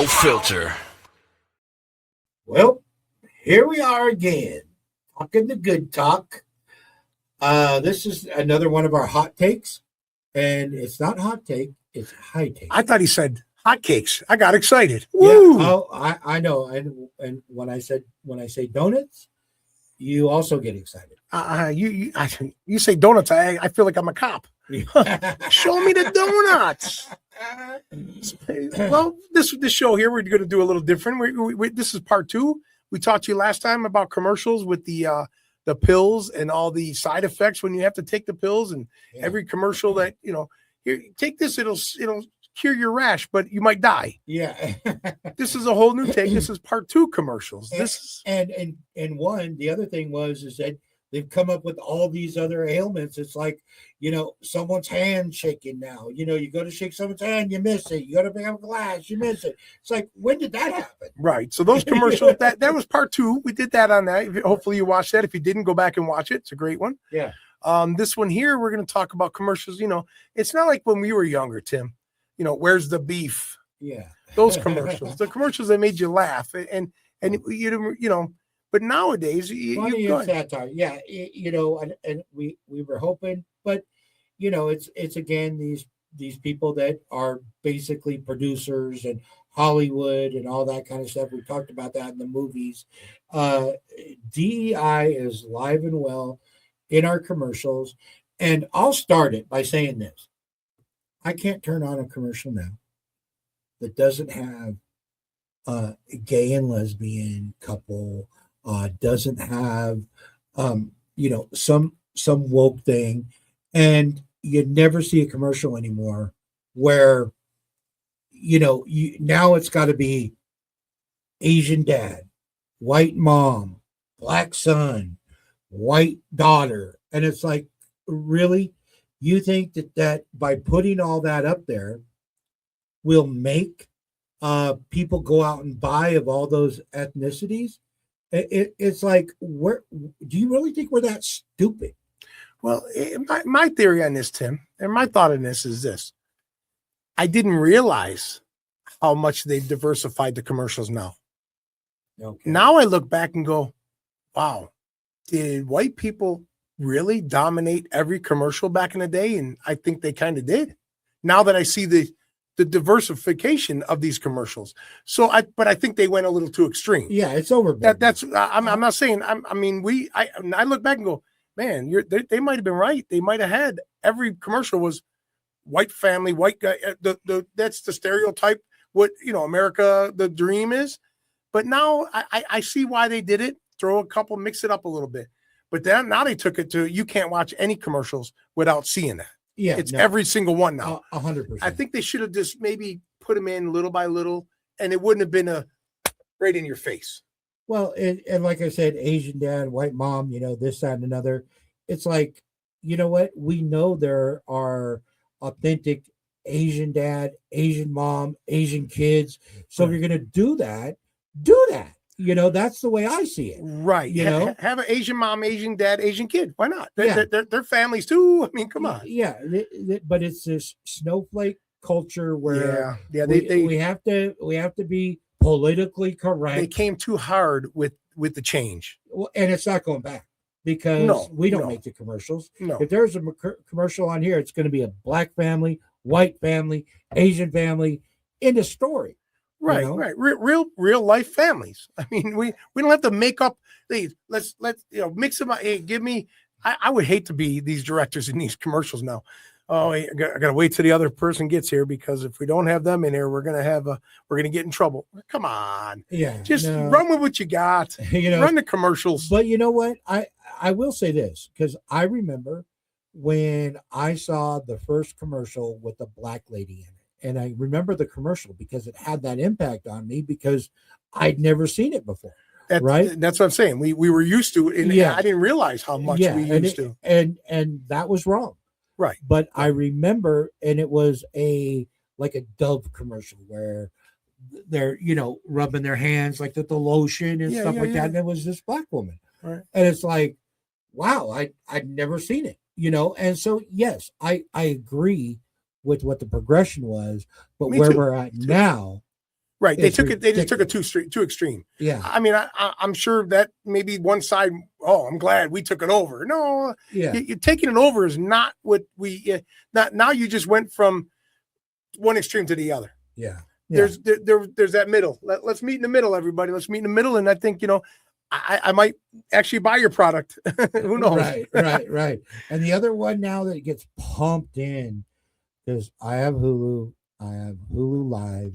filter. Well, here we are again, talking the good talk. This is another one of our hot takes, and it's not hot take, it's high take. I thought he said hotcakes. I got excited. Yeah, Woo! I know. And when I say donuts, you also get excited. You say donuts. I feel like I'm a cop. Show me the donuts. Well, this show here, we're going to do a little different. This is part 2. We talked to you last time about commercials with the pills and all the side effects when you have to take the pills, and every commercial that here, take this, it'll cure your rash, but you might die. Yeah. This is a whole new take. This is part 2 commercials. And the other thing is that they've come up with all these other ailments. It's like, someone's hand shaking now. You go to shake someone's hand, you miss it. You go to pick up a glass, you miss it. It's like, when did that happen? Right. So those commercials, that was part 2. We did that on that. Hopefully you watched that. If you didn't, go back and watch it. It's a great one. Yeah. This one here, we're going to talk about commercials. It's not like when we were younger, Tim. Where's the beef? Yeah. Those commercials, the commercials that made you laugh. And but nowadays, funny and satire. Yeah. And we were hoping, but it's again, these people that are basically producers and Hollywood and all that kind of stuff. We talked about that in the movies. DEI is live and well in our commercials. And I'll start it by saying this. I can't turn on a commercial now that doesn't have a gay and lesbian couple, doesn't have some woke thing, and you never see a commercial anymore where now it's got to be Asian dad, white mom, black son, white daughter, and it's like, really? You think that by putting all that up there will make people go out and buy of all those ethnicities? It's like, where do you really think we're that stupid? Well, my theory on this, Tim, and my thought on this is this. I didn't realize how much they've diversified the commercials now. Okay. Now I look back and go, wow, did white people really dominate every commercial back in the day? And I think they kind of did. Now that I see the diversification of these commercials. But I think they went a little too extreme. Yeah, it's over. I'm not saying, I look back and go, man, they might've been right. They might've had every commercial was white family, white guy. That's the stereotype, what, America, the dream is. But now I see why they did it. Throw a couple, mix it up a little bit. But then now they took it to, you can't watch any commercials without seeing that. Yeah, it's every single one now. 100%. I think they should have just maybe put them in little by little, and it wouldn't have been right in your face. Well, and like I said, Asian dad, white mom, this, that, and another. It's like, you know what? We know there are authentic Asian dad, Asian mom, Asian kids. So if you're going to do that, do that. That's the way I see it. Right. Have an Asian mom, Asian dad, Asian kid. Why not? They're families too. I mean, come on. Yeah. But it's this snowflake culture where we have to be politically correct. They came too hard with the change. Well, and it's not going back because we don't make the commercials. No. If there's a commercial on here, it's going to be a black family, white family, Asian family in the story. Right, right. Real life families. I mean, we don't have to make up these. Let's mix them up. Hey, give me. I would hate to be these directors in these commercials now. Oh, I gotta wait till the other person gets here, because if we don't have them in here, we're gonna get in trouble. Come on, just run with what you got. Run the commercials. But you know what? I will say this, because I remember when I saw the first commercial with the black lady in it. And I remember the commercial because it had that impact on me because I'd never seen it before. Right. That's what I'm saying. We were used to it. And I didn't realize how much we used to. And that was wrong. Right. But I remember, and it was like a Dove commercial where they're, rubbing their hands like the lotion and stuff like that. And it was this black woman. Right. And it's like, wow, I'd never seen it, And so, yes, I agree with what the progression was, but where we're at now, Right. They It's took it. They just took it ridiculous. too extreme. Yeah. I mean, I'm sure that maybe one side. Oh, I'm glad we took it over. No, Yeah. you taking it over is not what we. Not now. You just went from one extreme to the other. Yeah. There's that middle. Let's meet in the middle, everybody. Let's meet in the middle. And I think, I might actually buy your product. Who knows? Right. And the other one now that gets pumped in, because I have Hulu Live.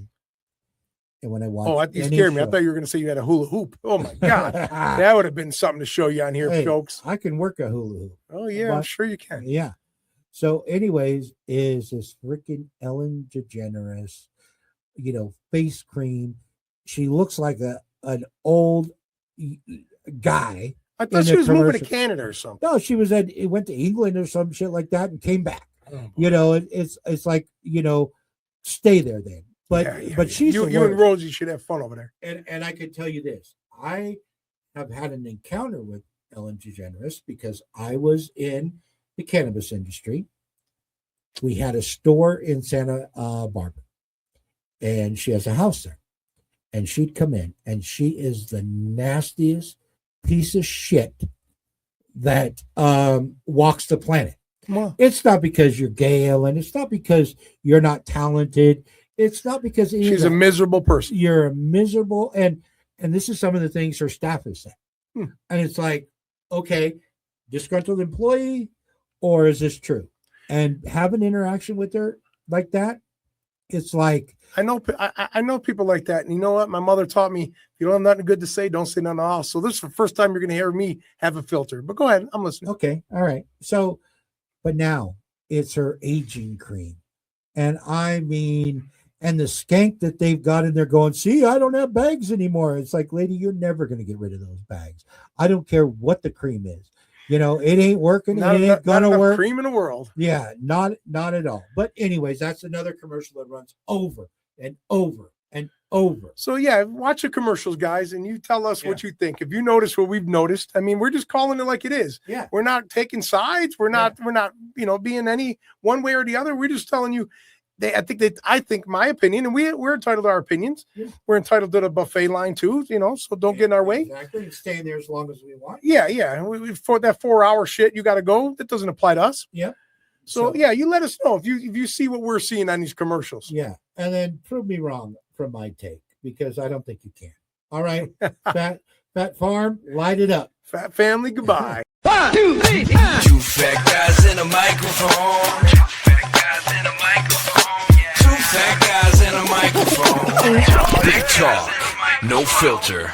And when I watch, you scared me. I thought you were going to say you had a hula hoop. Oh my God. That would have been something to show you on here, folks. I can work a hula hoop. Oh yeah, I'm sure you can. Yeah. So anyways, is this freaking Ellen DeGeneres, face cream. She looks like an old guy. I thought she was moving to Canada or something. No, she went to England or some shit like that and came back. Oh, it's like, stay there then. But she's you and Rosie should have fun over there. And I can tell you this. I have had an encounter with Ellen DeGeneres because I was in the cannabis industry. We had a store in Santa Barbara, and she has a house there. And she'd come in, and she is the nastiest piece of shit that walks the planet. Well, it's not because you're gay, Ellen. It's not because you're not talented. It's not because she's a miserable person. You're a miserable, and this is some of the things her staff has said. And it's like, okay, disgruntled employee, or is this true? And have an interaction with her like that, it's like, I know people like that. And you know what? My mother taught me, if you don't have nothing good to say, don't say nothing else. So this is the first time you're going to hear me have a filter. But go ahead. I'm listening. Okay. All right. So, but now it's her aging cream. And I mean, and the skank that they've got in there going, see, I don't have bags anymore. It's like, lady, you're never going to get rid of those bags. I don't care what the cream is. It ain't working. It ain't going to work. Cream in the world. Yeah, not at all. But anyways, that's another commercial that runs over and over and over. So yeah, watch the commercials, guys, and you tell us what you think. If you notice what we've noticed, I mean, we're just calling it like it is. Yeah. We're not taking sides. We're not, being any one way or the other. We're just telling you I think my opinion, and we're entitled to our opinions. Yeah. We're entitled to the buffet line too, so don't get in our way. Exactly. Stay there as long as we want. Yeah. For that 4-hour shit, you got to go. That doesn't apply to us. Yeah. So yeah, you let us know if you see what we're seeing on these commercials. Yeah. And then prove me wrong from my take, because I don't think you can. All right. Fat Farm, light it up. Fat Family, goodbye. 1, 2, 3. 2 fat guys in a microphone. 2 fat guys in a microphone. 2 fat guys in a microphone. Big talk, no filter.